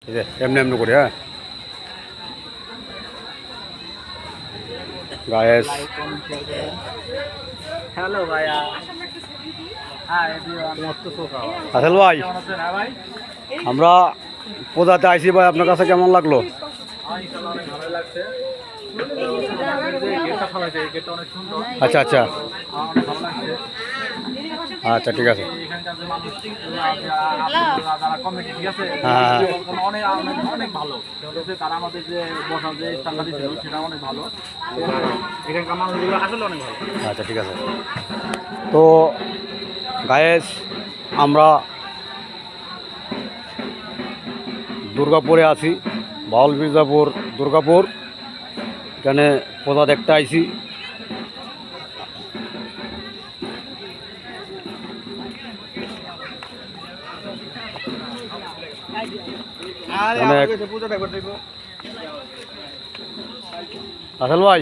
এই যে এমনি এমনি করে হ্যাঁ গায়েস। হ্যালো ভাইয়া। হ্যাঁ মস্ত সোফা আসল ভাই ভাই। আমরা পূজাতে আইসি ভাই, আপনার কাছে কেমন লাগলো? অনেক ভালো লাগছে। গেটটা ফলাইছে, গেটটা অনেক সুন্দর। আচ্ছা আচ্ছা অনেক ভালো লাগছে। আচ্ছা ঠিক আছে। এখানকার যে মানুষ যারা কমিটি, ঠিক আছে, হ্যাঁ। অনেক অনেক অনেক ভালো। তারা আমাদের যে বসার যে স্থানটা দিয়েছিল সেটা অনেক ভালো। এখানকার মানুষগুলো আসলে অনেক ভালো। আচ্ছা ঠিক আছে। তো গায়েস আমরা দুর্গাপুরে আছি, বাউল মির্জাপুর দুর্গাপুর। এখানে পূজা দেখতে আইছি। আসল ভাই